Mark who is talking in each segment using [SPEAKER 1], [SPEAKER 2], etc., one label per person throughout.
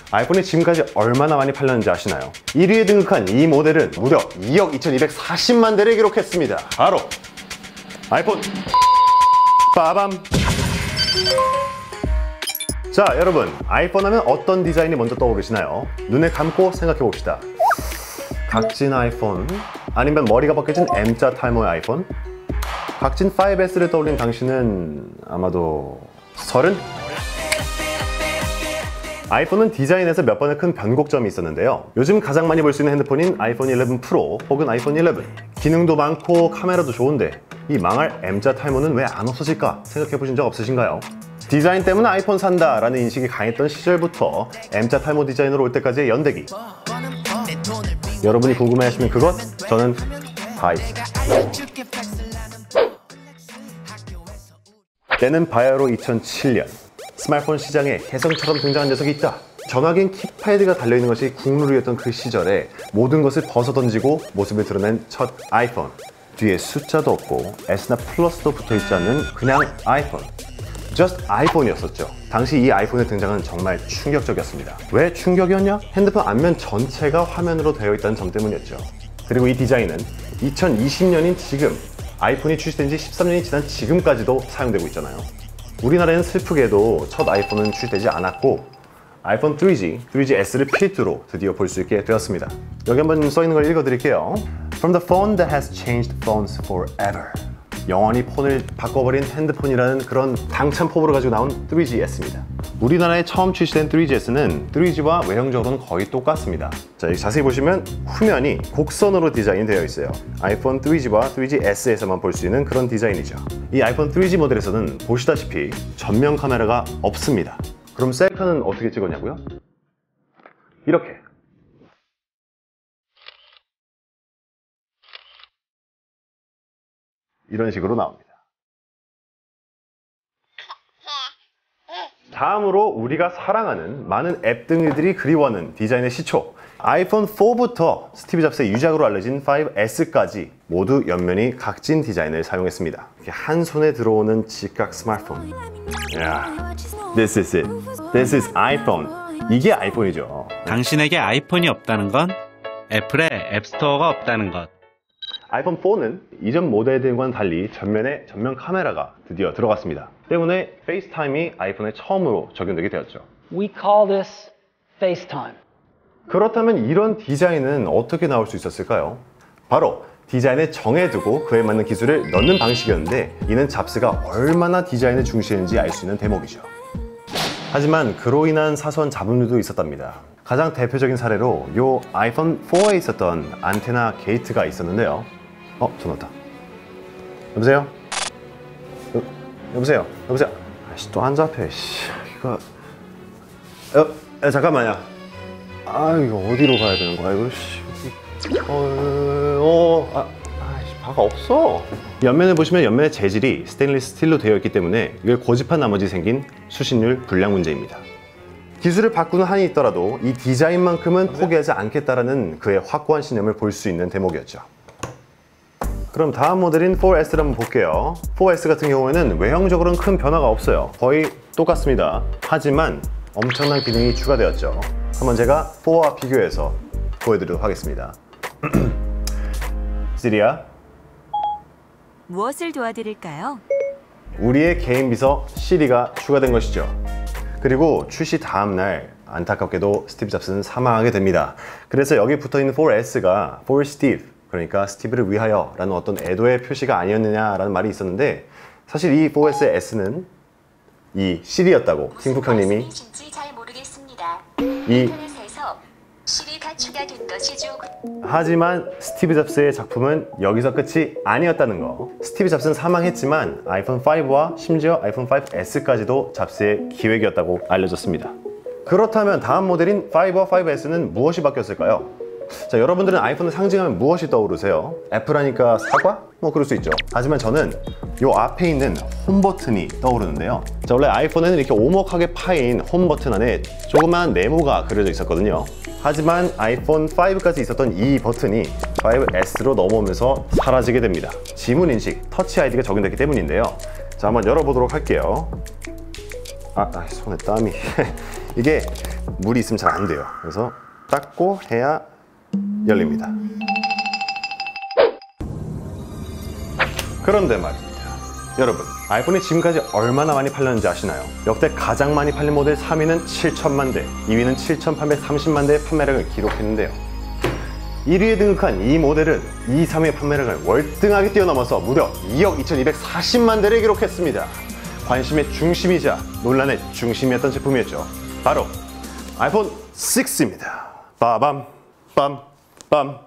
[SPEAKER 1] 아이폰이 지금까지 얼마나 많이 팔렸는지 아시나요? 1위에 등극한 이 모델은 무려 2억 2240만 대를 기록했습니다. 바로 아이폰 빠밤. 자, 여러분, 아이폰 하면 어떤 디자인이 먼저 떠오르시나요? 눈을 감고 생각해 봅시다. 각진 아이폰, 아니면 머리가 벗겨진 M자 탈모의 아이폰? 각진 5S를 떠올린 당신은 아마도 30? 아이폰은 디자인에서 몇 번의 큰 변곡점이 있었는데요. 요즘 가장 많이 볼 수 있는 핸드폰인 아이폰 11 프로 혹은 아이폰 11. 기능도 많고 카메라도 좋은데 이 망할 M자 탈모는 왜 안 없어질까 생각해 보신 적 없으신가요? 디자인 때문에 아이폰 산다 라는 인식이 강했던 시절부터 M자 탈모 디자인으로 올 때까지의 연대기. 여러분이 궁금해하시는 그것? 저는 다 있습니다. 때는 바야흐로 2007년. 스마트폰 시장에 혜성처럼 등장한 녀석이 있다. 전화기엔 키패드가 달려있는 것이 국룰이었던 그 시절에 모든 것을 벗어던지고 모습을 드러낸 첫 아이폰. 뒤에 숫자도 없고 S나 플러스도 붙어있지 않는 그냥 아이폰. Just 아이폰이었었죠. 당시 이 아이폰의 등장은 정말 충격적이었습니다. 왜 충격이었냐? 핸드폰 앞면 전체가 화면으로 되어 있다는 점 때문이었죠. 그리고 이 디자인은 2020년인 지금, 아이폰이 출시된 지 13년이 지난 지금까지도 사용되고 있잖아요. 우리나라에는 슬프게도 첫 아이폰은 출시되지 않았고 아이폰 3G, 3GS를 필두로 드디어 볼 수 있게 되었습니다. 여기 한번 써있는 걸 읽어드릴게요. From the phone that has changed phones forever. 영원히 폰을 바꿔버린 핸드폰이라는 그런 당찬 포부를 가지고 나온 3GS입니다. 우리나라에 처음 출시된 3GS는 3G와 외형적으로는 거의 똑같습니다. 자, 여기 자세히 보시면 후면이 곡선으로 디자인이 되어 있어요. 아이폰 3G와 3GS에서만 볼 수 있는 그런 디자인이죠. 이 아이폰 3G 모델에서는 보시다시피 전면 카메라가 없습니다. 그럼 셀카는 어떻게 찍었냐고요? 이렇게. 이런 식으로 나옵니다. 다음으로 우리가 사랑하는 많은 앱 등들이 그리워하는 디자인의 시초, 아이폰 4부터 스티브 잡스의 유작으로 알려진 5S까지 모두 옆면이 각진 디자인을 사용했습니다. 이렇게 한 손에 들어오는 직각 스마트폰. Yeah, this is it. This is iPhone. 이게 아이폰이죠.
[SPEAKER 2] 당신에게 아이폰이 없다는 건 애플에 앱스토어가 없다는 것.
[SPEAKER 1] 아이폰 4는 이전 모델들과는 달리 전면에 전면 카메라가 드디어 들어갔습니다. 때문에 페이스타임이 아이폰에 처음으로 적용되게 되었죠.
[SPEAKER 3] We call this FaceTime.
[SPEAKER 1] 그렇다면 이런 디자인은 어떻게 나올 수 있었을까요? 바로 디자인을 정해두고 그에 맞는 기술을 넣는 방식이었는데 이는 잡스가 얼마나 디자인을 중시했는지 알 수 있는 대목이죠. 하지만 그로 인한 사소한 잡음들도 있었답니다. 가장 대표적인 사례로 요 아이폰 4에 있었던 안테나 게이트가 있었는데요. 전화 왔다. 여보세요? 여보세요? 여보세요? 아이씨, 또 안 잡혀. 이거 잠깐만요. 이거 어디로 가야 되는 거야? 이거 바가 없어. 옆면을 보시면 옆면의 재질이 스테인리스 스틸로 되어 있기 때문에 이걸 고집한 나머지 생긴 수신율 불량 문제입니다. 기술을 바꾸는 한이 있더라도 이 디자인만큼은 포기하지 않겠다라는 그의 확고한 신념을 볼 수 있는 대목이었죠. 그럼 다음 모델인 4S를 한번 볼게요. 4S 같은 경우에는 외형적으로는 큰 변화가 없어요. 거의 똑같습니다. 하지만 엄청난 기능이 추가되었죠. 한번 제가 4와 비교해서 보여드리도록 하겠습니다. 시리야,
[SPEAKER 4] 무엇을 도와드릴까요?
[SPEAKER 1] 우리의 개인 비서 시리가 추가된 것이죠. 그리고 출시 다음날 안타깝게도 스티브 잡스는 사망하게 됩니다. 그래서 여기 붙어있는 4S가 For Steve, 그러니까 스티브를 위하여 라는 어떤 애도의 표시가 아니었느냐라는 말이 있었는데 사실 이 4S의 S는 이 시리였다고 팀쿡 형님이 이
[SPEAKER 5] 시리가 추가된 것이죠.
[SPEAKER 1] 하지만 스티브 잡스의 작품은 여기서 끝이 아니었다는 거. 스티브 잡스는 사망했지만 아이폰 5와 심지어 아이폰 5S까지도 잡스의 기획이었다고 알려졌습니다. 그렇다면 다음 모델인 5와 5S는 무엇이 바뀌었을까요? 자, 여러분들은 아이폰을 상징하면 무엇이 떠오르세요? 애플하니까 사과? 뭐 그럴 수 있죠. 하지만 저는 요 앞에 있는 홈 버튼이 떠오르는데요. 자, 원래 아이폰에는 이렇게 오목하게 파인 홈 버튼 안에 조그만 네모가 그려져 있었거든요. 하지만 아이폰 5까지 있었던 이 버튼이 5S로 넘어오면서 사라지게 됩니다. 지문 인식, 터치 아이디가 적용됐기 때문인데요. 자, 한번 열어보도록 할게요. 손에 땀이 이게 물이 있으면 잘 안 돼요. 그래서 닦고 해야 열립니다. 그런데 말입니다. 여러분, 아이폰이 지금까지 얼마나 많이 팔렸는지 아시나요? 역대 가장 많이 팔린 모델 3위는 7천만 대, 2위는 7,830만 대의 판매량을 기록했는데요. 1위에 등극한 이 모델은 2, 3위의 판매량을 월등하게 뛰어넘어서 무려 2억 2,240만 대를 기록했습니다. 관심의 중심이자 논란의 중심이었던 제품이었죠. 바로 아이폰 6입니다. 빠밤 빰 빰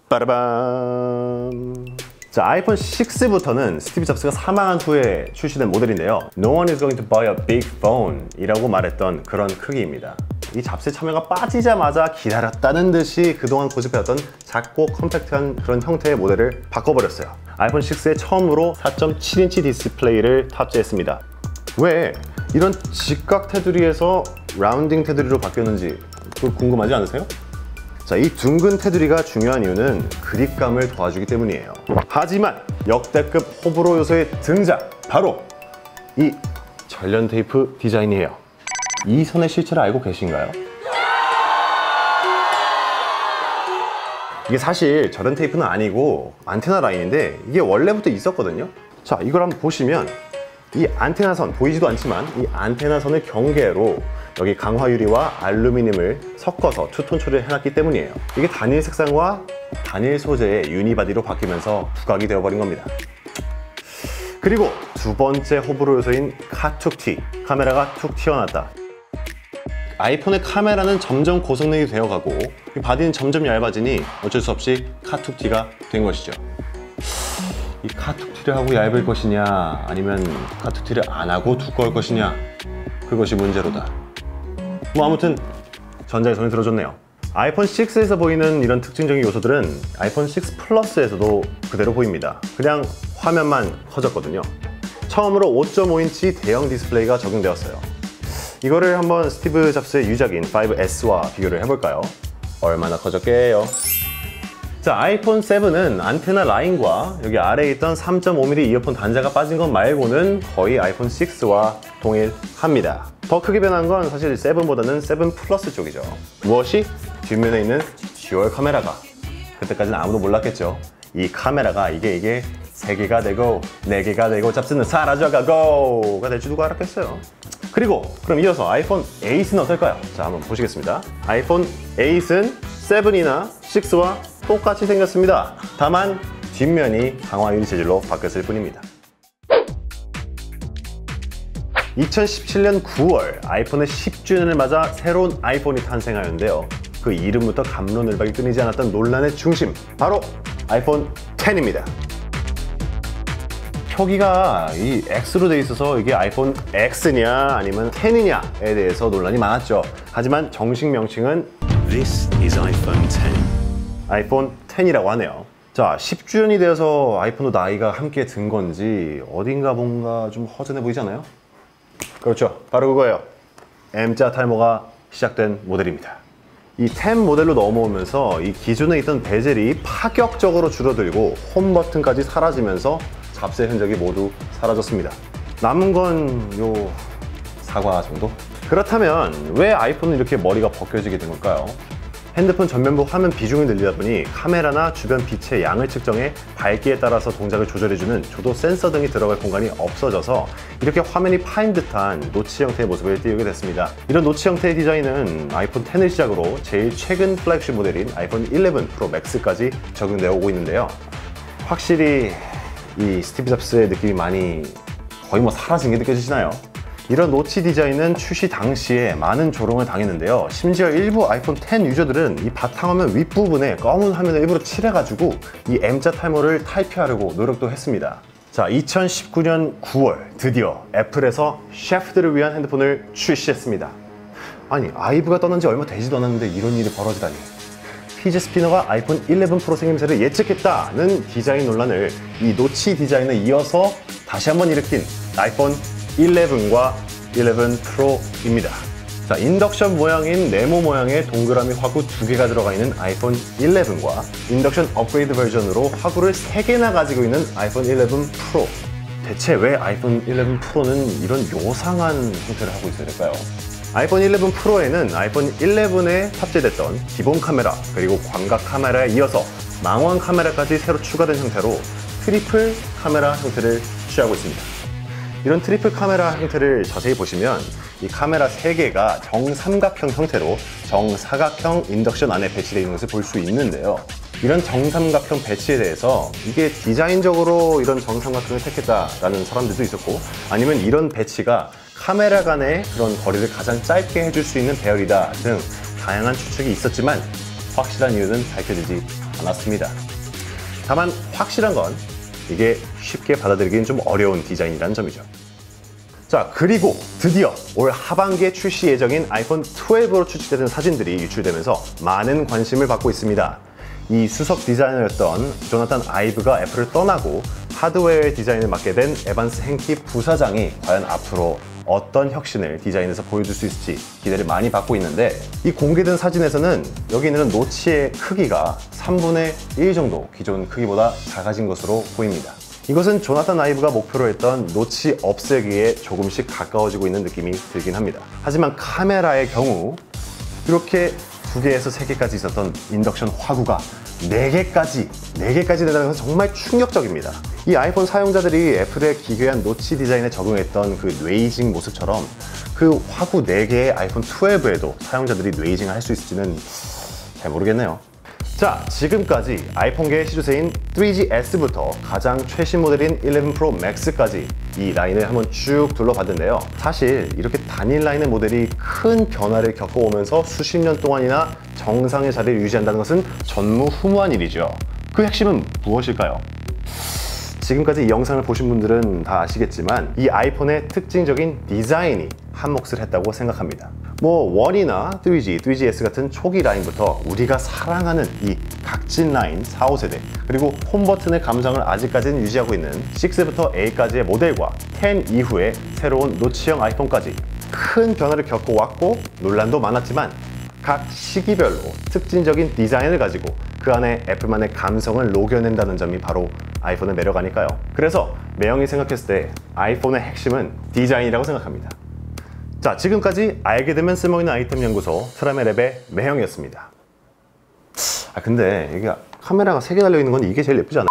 [SPEAKER 1] 빠라밤. 자, 아이폰 6부터는 스티브 잡스가 사망한 후에 출시된 모델인데요. No one is going to buy a big phone 이라고 말했던 그런 크기입니다. 이 잡스의 참여가 빠지자마자 기다렸다는 듯이 그동안 고집해왔던 작고 컴팩트한 그런 형태의 모델을 바꿔버렸어요. 아이폰 6에 처음으로 4.7인치 디스플레이를 탑재했습니다. 왜 이런 직각 테두리에서 라운딩 테두리로 바뀌었는지 궁금하지 않으세요? 자, 이 둥근 테두리가 중요한 이유는 그립감을 도와주기 때문이에요. 하지만 역대급 호불호 요소의 등장, 바로 이 절련 테이프 디자인이에요. 이 선의 실체를 알고 계신가요? 이게 사실 절연 테이프는 아니고 안테나 라인인데 이게 원래부터 있었거든요. 자, 이걸 한번 보시면 이 안테나 선, 보이지도 않지만 이 안테나 선을 경계로 여기 강화 유리와 알루미늄을 섞어서 투톤 처리를 해놨기 때문이에요. 이게 단일 색상과 단일 소재의 유니바디로 바뀌면서 부각이 되어버린 겁니다. 그리고 두 번째 호불호 요소인 카툭튀, 카메라가 툭 튀어나왔다. 아이폰의 카메라는 점점 고성능이 되어가고 이 바디는 점점 얇아지니 어쩔 수 없이 카툭튀가 된 것이죠. 이 카툭튀를 하고 얇을 것이냐 아니면 카툭튀를 안 하고 두꺼울 것이냐, 그것이 문제로다. 뭐 아무튼 전자의 손이 들어줬네요. 아이폰 6에서 보이는 이런 특징적인 요소들은 아이폰 6 플러스에서도 그대로 보입니다. 그냥 화면만 커졌거든요. 처음으로 5.5인치 대형 디스플레이가 적용되었어요. 이거를 한번 스티브 잡스의 유작인 5S와 비교를 해볼까요? 얼마나 커졌게요? 자, 아이폰 7은 안테나 라인과 여기 아래에 있던 3.5mm 이어폰 단자가 빠진 것 말고는 거의 아이폰 6와 동일합니다. 더 크게 변한 건 사실 7보다는 7 플러스 쪽이죠. 무엇이? 뒷면에 있는 듀얼 카메라가, 그때까지는 아무도 몰랐겠죠. 이 카메라가 이게 3개가 되고 4개가 되고 잡스는 사라져가고가 될 줄 누가 알았겠어요. 그리고 그럼 이어서 아이폰 8은 어떨까요? 자, 한번 보시겠습니다. 아이폰 8은 7이나 6와 똑같이 생겼습니다. 다만 뒷면이 강화 유리 재질로 바뀌었을 뿐입니다. 2017년 9월 아이폰의 10주년을 맞아 새로운 아이폰이 탄생하였는데요. 그 이름부터 갑론을박이 끊이지 않았던 논란의 중심, 바로 아이폰 X입니다. 표기가 이 X로 돼 있어서 이게 아이폰 X냐 아니면 10이냐에 대해서 논란이 많았죠. 하지만 정식 명칭은
[SPEAKER 4] This is iPhone X.
[SPEAKER 1] 아이폰 10이라고 하네요. 자, 10주년이 되어서 아이폰도 나이가 함께 든 건지 어딘가 뭔가 좀 허전해 보이지 않아요? 그렇죠, 바로 그거예요. M자 탈모가 시작된 모델입니다. 이 10 모델로 넘어오면서 이 기존에 있던 베젤이 파격적으로 줄어들고 홈 버튼까지 사라지면서 잡스의 흔적이 모두 사라졌습니다. 남은 건 요 사과 정도? 그렇다면 왜 아이폰은 이렇게 머리가 벗겨지게 된 걸까요? 핸드폰 전면부 화면 비중을 늘리다 보니 카메라나 주변 빛의 양을 측정해 밝기에 따라서 동작을 조절해주는 조도 센서 등이 들어갈 공간이 없어져서 이렇게 화면이 파인 듯한 노치 형태의 모습을 띄우게 됐습니다. 이런 노치 형태의 디자인은 아이폰 10을 시작으로 제일 최근 플래그십 모델인 아이폰 11 프로 맥스까지 적용되어 오고 있는데요. 확실히 이 스티브 잡스의 느낌이 많이 거의 뭐 사라진 게 느껴지시나요? 이런 노치 디자인은 출시 당시에 많은 조롱을 당했는데요. 심지어 일부 아이폰 10 유저들은 이 바탕화면 윗부분에 검은 화면을 일부러 칠해가지고 이 M자 탈모를 탈피하려고 노력도 했습니다. 자, 2019년 9월 드디어 애플에서 셰프들을 위한 핸드폰을 출시했습니다. 아니, 아이브가 떠난 지 얼마 되지도 않았는데 이런 일이 벌어지다니. 피지 스피너가 아이폰 11 프로 생김새를 예측했다는 디자인 논란을 이 노치 디자인에 이어서 다시 한번 일으킨 아이폰 11과 11 프로입니다. 자, 인덕션 모양인 네모 모양의 동그라미 화구 2개가 들어가 있는 아이폰 11과 인덕션 업그레이드 버전으로 화구를 3개나 가지고 있는 아이폰 11 프로. 대체 왜 아이폰 11 프로는 이런 요상한 형태를 하고 있어야 될까요? 아이폰 11 프로에는 아이폰 11에 탑재됐던 기본 카메라 그리고 광각 카메라에 이어서 망원 카메라까지 새로 추가된 형태로 트리플 카메라 형태를 취하고 있습니다. 이런 트리플 카메라 형태를 자세히 보시면 이 카메라 3개가 정삼각형 형태로 정사각형 인덕션 안에 배치되어 있는 것을 볼 수 있는데요. 이런 정삼각형 배치에 대해서 이게 디자인적으로 이런 정삼각형을 택했다라는 사람들도 있었고, 아니면 이런 배치가 카메라 간의 그런 거리를 가장 짧게 해줄 수 있는 배열이다 등 다양한 추측이 있었지만 확실한 이유는 밝혀지지 않았습니다. 다만 확실한 건 이게 쉽게 받아들이기는 좀 어려운 디자인이라는 점이죠. 자, 그리고 드디어 올 하반기에 출시 예정인 아이폰 12로 추측되는 사진들이 유출되면서 많은 관심을 받고 있습니다. 이 수석 디자이너였던 조나탄 아이브가 애플을 떠나고 하드웨어의 디자인을 맡게 된 에반스 행키 부사장이 과연 앞으로 어떤 혁신을 디자인에서 보여줄 수 있을지 기대를 많이 받고 있는데, 이 공개된 사진에서는 여기 있는 노치의 크기가 3분의 1 정도 기존 크기보다 작아진 것으로 보입니다. 이것은 조나탄 아이브가 목표로 했던 노치 없애기에 조금씩 가까워지고 있는 느낌이 들긴 합니다. 하지만 카메라의 경우 이렇게 2개에서 3개까지 있었던 인덕션 화구가 4개까지 된다는 것은 정말 충격적입니다. 이 아이폰 사용자들이 애플의 기괴한 노치 디자인에 적응했던 그 뇌이징 모습처럼 그 화구 4개의 아이폰 12에도 사용자들이 뇌이징을 할 수 있을지는 잘 모르겠네요. 자, 지금까지 아이폰계의 시조새인 3GS부터 가장 최신 모델인 11 프로 맥스까지 이 라인을 한번 쭉 둘러봤는데요. 사실 이렇게 단일 라인의 모델이 큰 변화를 겪어오면서 수십 년 동안이나 정상의 자리를 유지한다는 것은 전무후무한 일이죠. 그 핵심은 무엇일까요? 지금까지 이 영상을 보신 분들은 다 아시겠지만 이 아이폰의 특징적인 디자인이 한 몫을 했다고 생각합니다. 뭐 1이나 3G, 3GS 같은 초기 라인부터 우리가 사랑하는 이 각진 라인 4, 5세대, 그리고 홈 버튼의 감성을 아직까지는 유지하고 있는 6부터 8까지의 모델과 10 이후의 새로운 노치형 아이폰까지 큰 변화를 겪어왔고 논란도 많았지만 각 시기별로 특징적인 디자인을 가지고 그 안에 애플만의 감성을 녹여낸다는 점이 바로 아이폰의 매력 아닐까요? 그래서 매형이 생각했을 때 아이폰의 핵심은 디자인이라고 생각합니다. 자, 지금까지 알게 되면 쓸모있는 아이템 연구소 트라메랩의 매형이었습니다. 근데 이게 카메라가 3개 달려있는 건 이게 제일 예쁘지 않아요?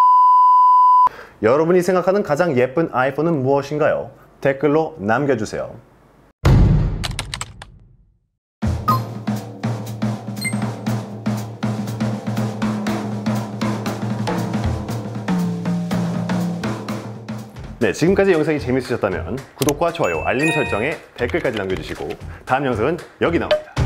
[SPEAKER 1] 여러분이 생각하는 가장 예쁜 아이폰은 무엇인가요? 댓글로 남겨주세요. 네, 지금까지 영상이 재밌으셨다면 구독과 좋아요, 알림 설정에 댓글까지 남겨주시고 다음 영상은 여기 나옵니다.